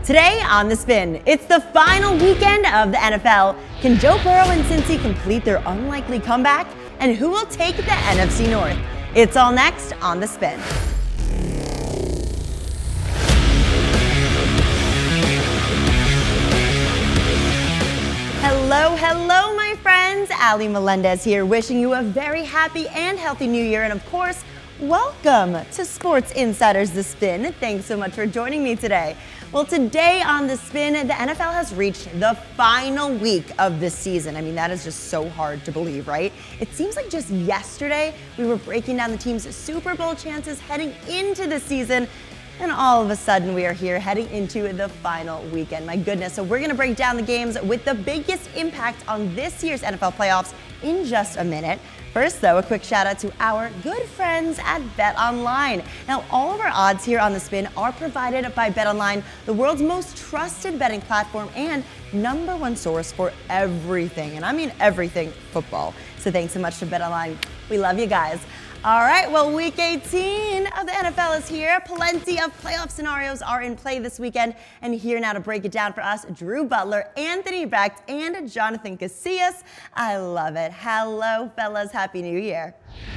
Today on The Spin, it's the final weekend of the NFL. Can Joe Burrow and Cincy complete their unlikely comeback? And who will take the NFC North? It's all next on The Spin. Hello, my friends. Ali Melendez here, wishing you a very happy and healthy new year. And of course, welcome to Sports Insiders The Spin. Thanks so much for joining me today. Well, today on The Spin, the NFL has reached the final week of this season. I mean, that is just so hard to believe, right? It seems like just yesterday we were breaking down the team's Super Bowl chances heading into the season, and all of a sudden we are here heading into the final weekend. My goodness, so we're gonna break down the games with the biggest impact on this year's NFL playoffs in just a minute. First, though, a quick shout out to our good friends at BetOnline. Now, all of our odds here on The Spin are provided by BetOnline, the world's most trusted betting platform and #1 source for everything, and I mean everything football. So thanks so much to BetOnline. We love you guys. All right, well, week 18 of the NFL is here. Plenty of playoff scenarios are in play this weekend. And here now to break it down for us, Drew Butler, Anthony Becht, and Jonathan Casillas. I love it. Hello, fellas. Happy New Year.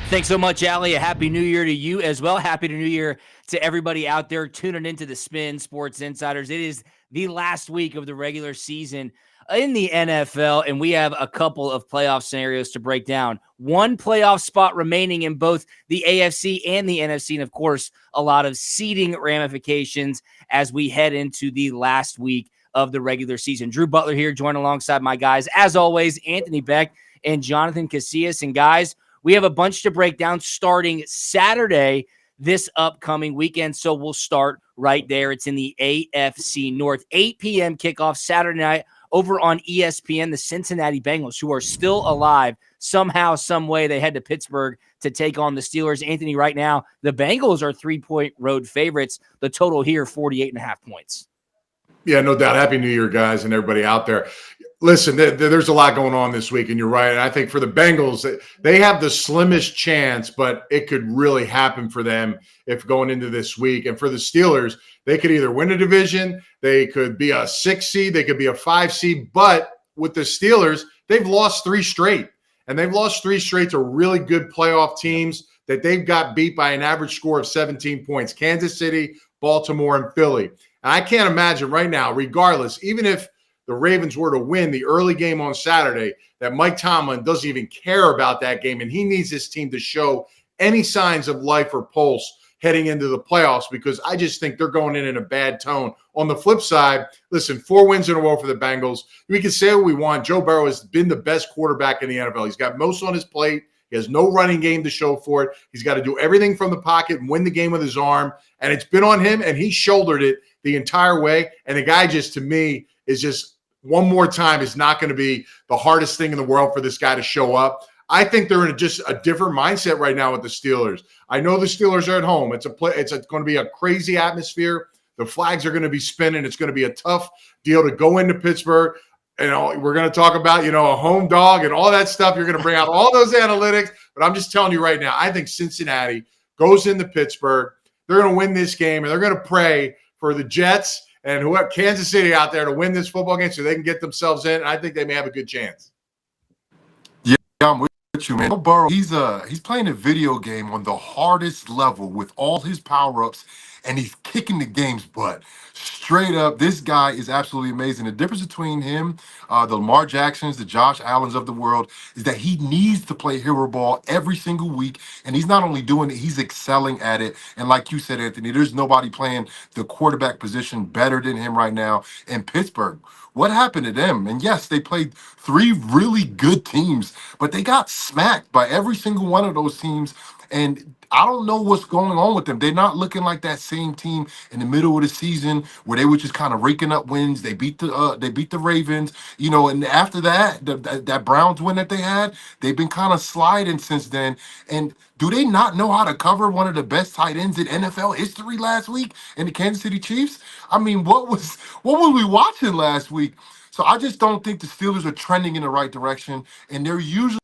Thanks so much, Ali. A happy New Year to you as well. Happy New Year to everybody out there tuning into the Spin Sports Insiders. It is the last week of the regular season in the NFL, and we have a couple of playoff scenarios to break down. One playoff spot remaining in both the AFC and the NFC, and of course, a lot of seeding ramifications as we head into the last week of the regular season. Drew Butler here, joined alongside my guys, as always, Anthony Becht and Jonathan Casillas. And guys, we have a bunch to break down starting Saturday this upcoming weekend, so we'll start right there. It's in the AFC North, 8 p.m. kickoff Saturday night over on ESPN. The Cincinnati Bengals, who are still alive, somehow, some way, they head to Pittsburgh to take on the Steelers. Anthony, right now, the Bengals are 3-point road favorites. The total here, 48.5 points. Yeah, no doubt. Happy New Year, guys, and everybody out there. Listen, there's a lot going on this week, and you're right. And I think for the Bengals, they have the slimmest chance, but it could really happen for them if going into this week. And for the Steelers, they could either win a division, they could be a 6 seed, they could be a 5 seed. But with the Steelers, they've lost 3 straight, and they've lost 3 straight to really good playoff teams that they've got beat by an average score of 17 points. Kansas City, Baltimore, and Philly. And I can't imagine right now, regardless, even if the Ravens were to win the early game on Saturday, that Mike Tomlin doesn't even care about that game, and he needs his team to show any signs of life or pulse heading into the playoffs, because I just think they're going in a bad tone. On the flip side, listen, 4 wins in a row for the Bengals. We can say what we want. Joe Burrow has been the best quarterback in the NFL. He's got most on his plate. He has no running game to show for it. He's got to do everything from the pocket and win the game with his arm, and it's been on him, and he shouldered it the entire way. And the guy just, to me, is just one more time is not going to be the hardest thing in the world for this guy to show up. I think they're in just a different mindset right now with the Steelers. I know the Steelers are at home. It's going to be a crazy atmosphere. The flags are going to be spinning. It's going to be a tough deal to go into Pittsburgh. We're going to talk about, a home dog and all that stuff. You're going to bring out all those analytics. But I'm just telling you right now, I think Cincinnati goes into Pittsburgh. They're going to win this game, and they're going to pray for the Jets and whoever, Kansas City out there, to win this football game so they can get themselves in. And I think they may have a good chance. Yeah, I'm with you, man. Joe Burrow, he's playing a video game on the hardest level with all his power-ups, and he's kicking the game's butt. Straight up, this guy is absolutely amazing. The difference between him, the Lamar Jacksons, the Josh Allens of the world, is that he needs to play hero ball every single week, and he's not only doing it, he's excelling at it. And like you said, Anthony, there's nobody playing the quarterback position better than him right now in Pittsburgh. What happened to them? And yes, they played 3 really good teams, but they got smacked by every single one of those teams. And I don't know what's going on with them. They're not looking like that same team in the middle of the season where they were just kind of raking up wins. They beat the Ravens, and after that, that Browns win that they had, they've been kind of sliding since then. And do they not know how to cover one of the best tight ends in NFL history last week in the Kansas City Chiefs? I mean, what were we watching last week? So I just don't think the Steelers are trending in the right direction, and they're usually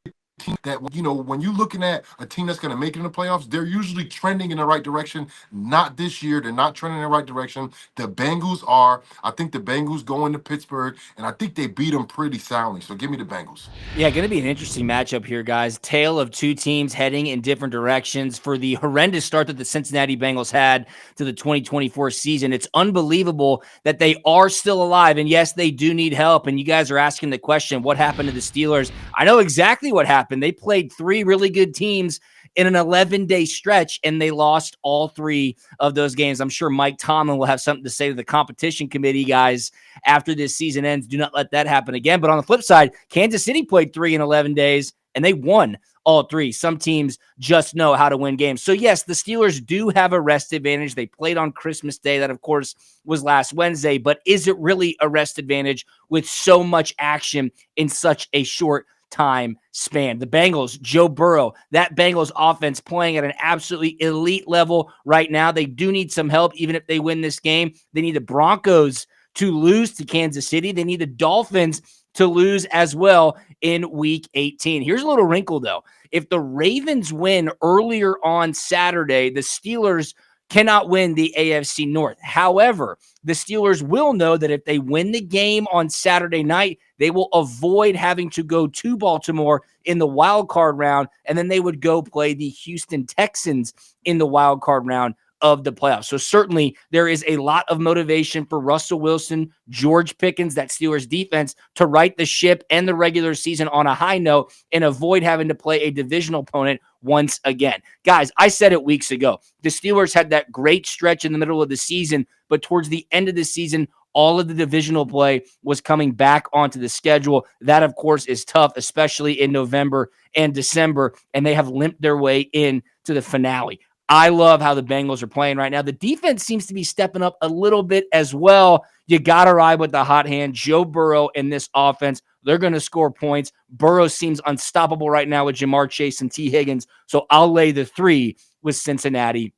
a team that, when you're looking at a team that's going to make it in the playoffs, they're usually trending in the right direction. Not this year. They're not trending in the right direction. The Bengals are. I think the Bengals go into Pittsburgh, and I think they beat them pretty soundly. So give me the Bengals. Yeah, going to be an interesting matchup here, guys. Tale of two teams heading in different directions for the horrendous start that the Cincinnati Bengals had to the 2024 season. It's unbelievable that they are still alive. And yes, they do need help. And you guys are asking the question, what happened to the Steelers? I know exactly what happened. They played three really good teams in an 11-day stretch, and they lost all three of those games. I'm sure Mike Tomlin will have something to say to the competition committee, guys, after this season ends. Do not let that happen again. But on the flip side, Kansas City played 3 in 11 days, and they won all three. Some teams just know how to win games. So, yes, the Steelers do have a rest advantage. They played on Christmas Day. That, of course, was last Wednesday. But is it really a rest advantage with so much action in such a short time span? The Bengals, Joe Burrow, that Bengals offense playing at an absolutely elite level right now. They do need some help even if they win this game. They need the Broncos to lose to Kansas City. They need the Dolphins to lose as well in week 18. Here's a little wrinkle, though. If the Ravens win earlier on Saturday, the Steelers cannot win the AFC North. However, the Steelers will know that if they win the game on Saturday night, they will avoid having to go to Baltimore in the wild card round, and then they would go play the Houston Texans in the wild card round of the playoffs. So certainly there is a lot of motivation for Russell Wilson, George Pickens, that Steelers defense, to right the ship and the regular season on a high note and avoid having to play a divisional opponent once again. Guys, I said it weeks ago. The Steelers had that great stretch in the middle of the season, but towards the end of the season, all of the divisional play was coming back onto the schedule. That, of course, is tough, especially in November and December, and they have limped their way in to the finale. I love how the Bengals are playing right now. The defense seems to be stepping up a little bit as well. You got to ride with the hot hand. Joe Burrow in this offense, they're going to score points. Burrow seems unstoppable right now with Jamar Chase and T. Higgins, so I'll lay the 3 with Cincinnati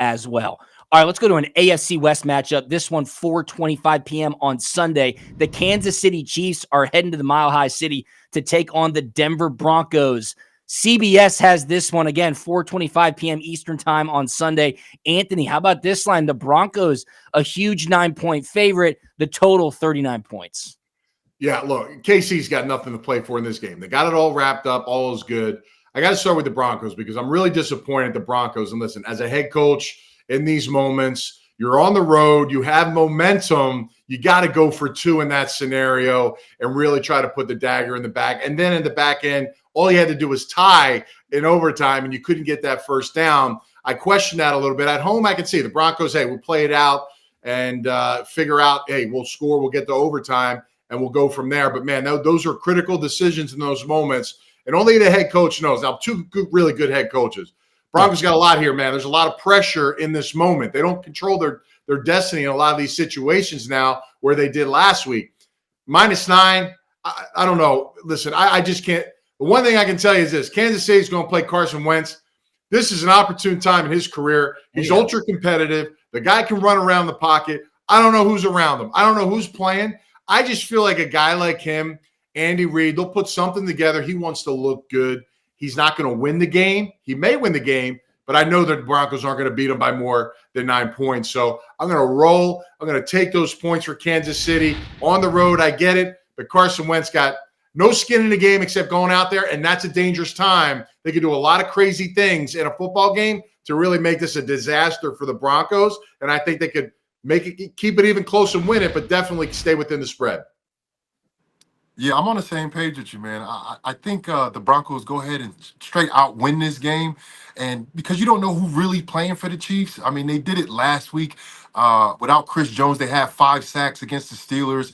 as well. All right, let's go to an AFC West matchup. This one, 4:25 p.m. on Sunday. The Kansas City Chiefs are heading to the Mile High City to take on the Denver Broncos. CBS has this one, again, 4:25 p.m. Eastern time on Sunday. Anthony, how about this line? The Broncos, a huge 9-point favorite, the total 39 points. Yeah, look, KC's got nothing to play for in this game. They got it all wrapped up. All is good. I got to start with the Broncos because I'm really disappointed at the Broncos. And listen, as a head coach in these moments, you're on the road, you have momentum, you got to go for 2 in that scenario and really try to put the dagger in the back. And then in the back end, all you had to do was tie in overtime, and you couldn't get that first down. I question that a little bit. At home, I can see the Broncos, hey, we'll play it out and figure out, hey, we'll score, we'll get to overtime, and we'll go from there. But, man, those are critical decisions in those moments, and only the head coach knows. Now, 2 really good head coaches. Broncos got a lot here, man. There's a lot of pressure in this moment. They don't control their destiny in a lot of these situations now where they did last week. -9, I don't know. Listen, I just can't. The one thing I can tell you is this. Kansas City is going to play Carson Wentz. This is an opportune time in his career. He's ultra competitive. The guy can run around the pocket. I don't know who's around him. I don't know who's playing. I just feel like a guy like him, Andy Reid, they'll put something together. He wants to look good. He's not going to win the game. He may win the game, but I know that the Broncos aren't going to beat him by more than 9 points. So I'm going to roll. I'm going to take those points for Kansas City. On the road, I get it, but Carson Wentz got no skin in the game except going out there, and that's a dangerous time. They could do a lot of crazy things in a football game to really make this a disaster for the Broncos, and I think they could keep it even close and win it, but definitely stay within the spread. Yeah, I'm on the same page with you, man. I think the Broncos go ahead and straight out win this game. And because you don't know who really playing for the Chiefs. I mean, they did it last week without Chris Jones. They had 5 sacks against the Steelers.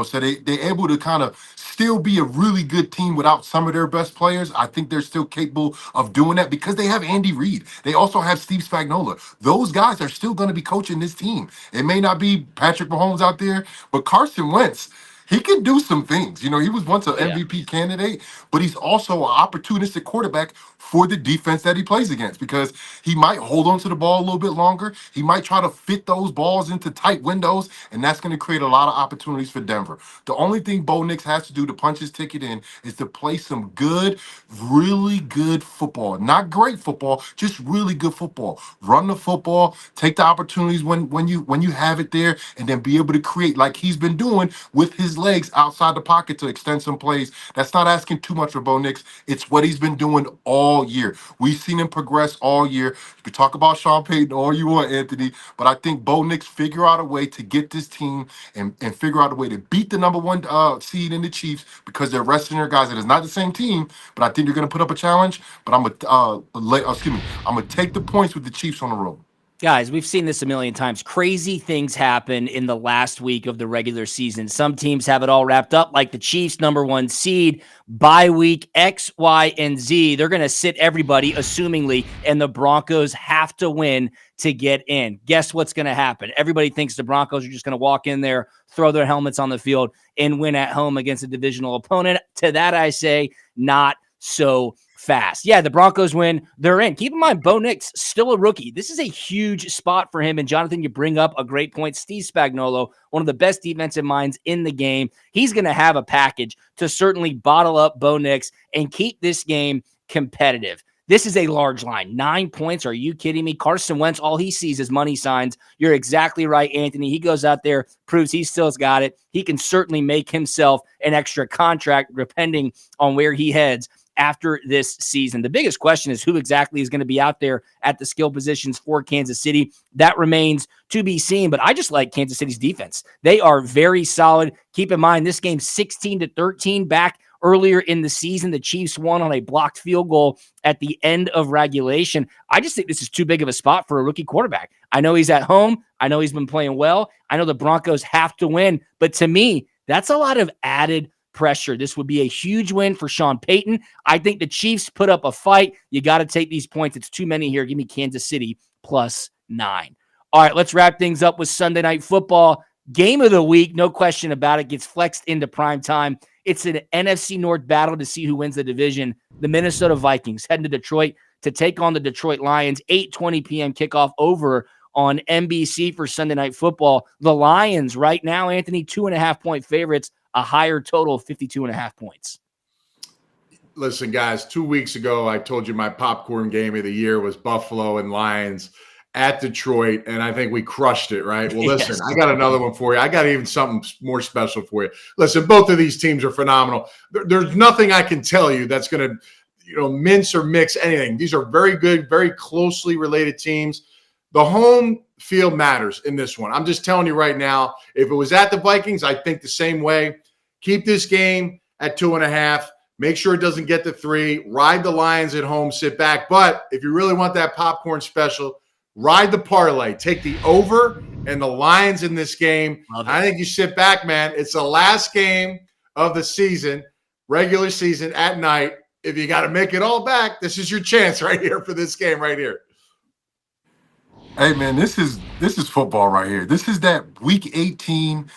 So they're able to kind of still be a really good team without some of their best players. I think they're still capable of doing that because they have Andy Reid. They also have Steve Spagnuolo. Those guys are still going to be coaching this team. It may not be Patrick Mahomes out there, but Carson Wentz, he can do some things. You know, he was once an Oh, yeah. MVP candidate, but he's also an opportunistic quarterback for the defense that he plays against because he might hold on to the ball a little bit longer. He might try to fit those balls into tight windows, and that's going to create a lot of opportunities for Denver. The only thing Bo Nix has to do to punch his ticket in is to play some good, really good football. Not great football, just really good football. Run the football, take the opportunities when you have it there, and then be able to create like he's been doing with his legs outside the pocket to extend some plays. That's not asking too much for Bo Nix. It's what he's been doing all year. We've seen him progress all year. You can talk about Sean Payton all you want, Anthony, but I think Bo Nix figure out a way to get this team and figure out a way to beat the number one seed in the Chiefs because they're resting their guys. It is not the same team, but I think they're going to put up a challenge. But I'm gonna take the points with the Chiefs on the road. Guys, we've seen this a million times. Crazy things happen in the last week of the regular season. Some teams have it all wrapped up, like the Chiefs, number one seed, bye week, X, Y, and Z. They're going to sit everybody, assumingly, and the Broncos have to win to get in. Guess what's going to happen? Everybody thinks the Broncos are just going to walk in there, throw their helmets on the field, and win at home against a divisional opponent. To that, I say, not so fast. Yeah, the Broncos win, they're in. Keep in mind, Bo Nix, still a rookie. This is a huge spot for him. And Jonathan, you bring up a great point. Steve Spagnuolo, one of the best defensive minds in the game. He's going to have a package to certainly bottle up Bo Nix and keep this game competitive. This is a large line. 9 points. Are you kidding me? Carson Wentz, all he sees is money signs. You're exactly right, Anthony. He goes out there, proves he still's got it. He can certainly make himself an extra contract depending on where he heads after this season. The biggest question is who exactly is going to be out there at the skill positions for Kansas City. That remains to be seen, but I just like Kansas City's defense. They are very solid. Keep in mind, this game 16-13 back earlier in the season. The Chiefs won on a blocked field goal at the end of regulation. I just think this is too big of a spot for a rookie quarterback. I know he's at home. I know he's been playing well. I know the Broncos have to win, but to me, that's a lot of added pressure. This would be a huge win for Sean Payton. I think the Chiefs put up a fight. You got to take these points. It's too many here. Give me Kansas City +9. All right, let's wrap things up with Sunday Night Football. Game of the week, no question about it, gets flexed into prime time. It's an NFC North battle to see who wins the division. The Minnesota Vikings heading to Detroit to take on the Detroit Lions. 8:20 p.m. kickoff over on NBC for Sunday Night Football. The Lions right now, Anthony, 2.5-point favorites, a higher total of 52.5 points. Listen, guys, 2 weeks ago, I told you my popcorn game of the year was Buffalo and Lions at Detroit, and I think we crushed it, right? Well, listen, Yes. I got another one for you. I got even something more special for you. Listen, both of these teams are phenomenal. There's nothing I can tell you that's going to, mince or mix anything. These are very good, very closely related teams. The home field matters in this one. I'm just telling you right now, if it was at the Vikings, I think the same way. Keep this game at 2.5. Make sure it doesn't get to 3. Ride the Lions at home, sit back. But if you really want that popcorn special, ride the parlay. Take the over and the Lions in this game. I think you sit back, man. It's the last game of the season, regular season at night. If you got to make it all back, this is your chance right here for this game right here. Hey man, this is football right here. This is that week 18,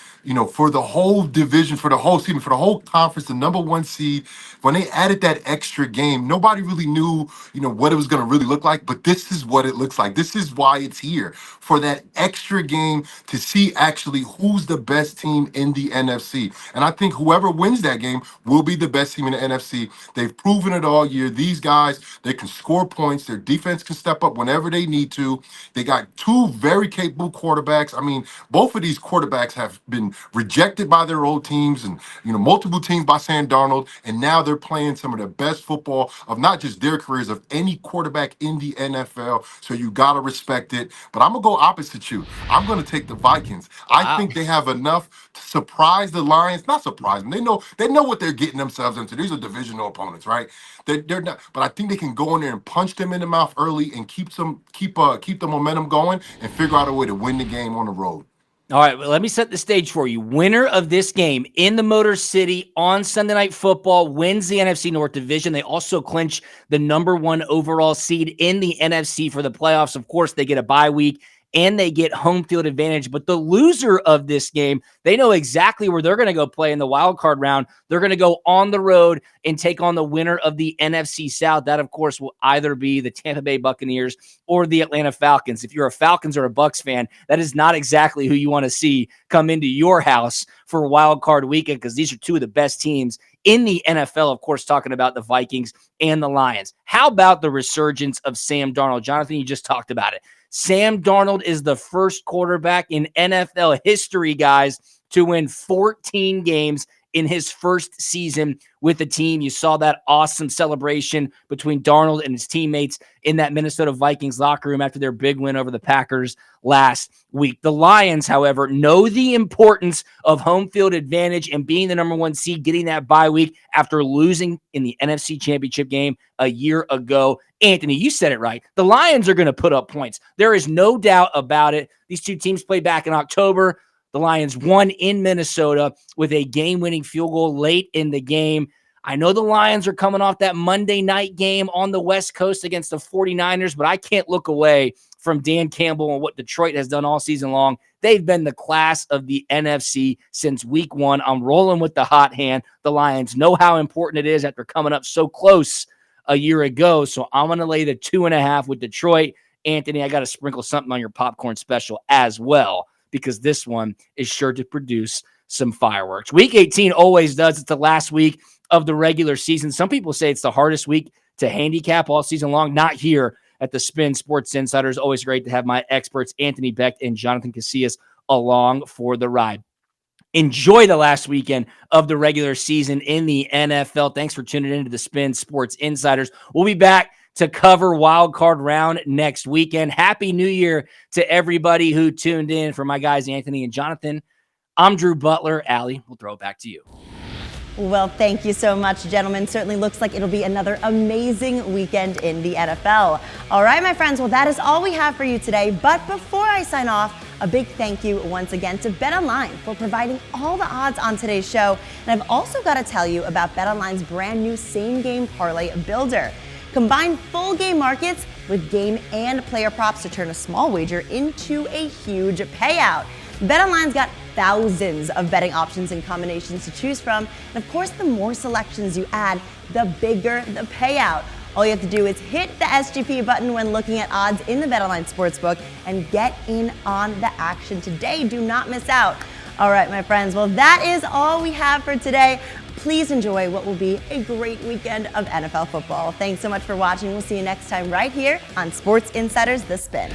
for the whole division, for the whole season, for the whole conference, the number one seed. When they added that extra game, nobody really knew, what it was going to really look like, but this is what it looks like. This is why it's here, for that extra game to see actually who's the best team in the NFC. And I think whoever wins that game will be the best team in the NFC. They've proven it all year. These guys, they can score points. Their defense can step up whenever they need to. They got 2 very capable quarterbacks. I mean, both of these quarterbacks have been rejected by their old teams and, multiple teams by Sam Darnold. And now they're playing some of the best football of not just their careers, of any quarterback in the NFL. So you got to respect it. But I'm going to go opposite you. I'm going to take the Vikings. I think they have enough to surprise the Lions. Not surprise them. They know what they're getting themselves into. These are divisional opponents, right? They're not, but I think they can go in there and punch them in the mouth early and keep the momentum going and figure out a way to win the game on the road. All right, well, let me set the stage for you. Winner of this game in the Motor City on Sunday Night Football wins the NFC North Division. They also clinch the number 1 overall seed in the NFC for the playoffs. Of course, they get a bye week and they get home field advantage. But the loser of this game, they know exactly where they're going to go play in the wild card round. They're going to go on the road and take on the winner of the NFC South. That, of course, will either be the Tampa Bay Buccaneers or the Atlanta Falcons. If you're a Falcons or a Bucs fan, that is not exactly who you want to see come into your house for wild card weekend, because these are two of the best teams in the NFL, of course, talking about the Vikings and the Lions. How about the resurgence of Sam Darnold? Jonathan, you just talked about it. Sam Darnold is the first quarterback in NFL history, guys, to win 14 games in his first season with the team. You saw that awesome celebration between Darnold and his teammates in that Minnesota Vikings locker room after their big win over the Packers last week. The Lions, however, know the importance of home field advantage and being the number one seed, getting that bye week after losing in the NFC Championship game a year ago. Anthony, you said it right. The Lions are going to put up points. There is no doubt about it. These two teams played back in October. The Lions won in Minnesota with a game-winning field goal late in the game. I know the Lions are coming off that Monday night game on the West Coast against the 49ers, but I can't look away from Dan Campbell and what Detroit has done all season long. They've been the class of the NFC since week one. I'm rolling with the hot hand. The Lions know how important it is after coming up so close a year ago, so I'm going to lay the 2.5 with Detroit. Anthony, I got to sprinkle something on your popcorn special as well, because this one is sure to produce some fireworks. Week 18 always does. It's the last week of the regular season. Some people say it's the hardest week to handicap all season long. Not here at the Spin Sports Insiders. Always great to have my experts, Anthony Becht and Jonathan Casillas, along for the ride. Enjoy the last weekend of the regular season in the NFL. Thanks for tuning into the Spin Sports Insiders. We'll be back to cover wild card round next weekend. Happy New Year to everybody who tuned in. For my guys, Anthony and Jonathan, I'm Drew Butler. Allie, we'll throw it back to you. Well, thank you so much, gentlemen. Certainly looks like it'll be another amazing weekend in the NFL. All right, my friends, well, that is all we have for you today. But before I sign off, a big thank you once again to BetOnline for providing all the odds on today's show. And I've also got to tell you about BetOnline's brand new same-game parlay builder. Combine full game markets with game and player props to turn a small wager into a huge payout. BetOnline's got thousands of betting options and combinations to choose from. And of course, the more selections you add, the bigger the payout. All you have to do is hit the SGP button when looking at odds in the BetOnline Sportsbook and get in on the action today. Do not miss out. All right, my friends, well, that is all we have for today. Please enjoy what will be a great weekend of NFL football. Thanks so much for watching. We'll see you next time right here on Sports Insiders The Spin.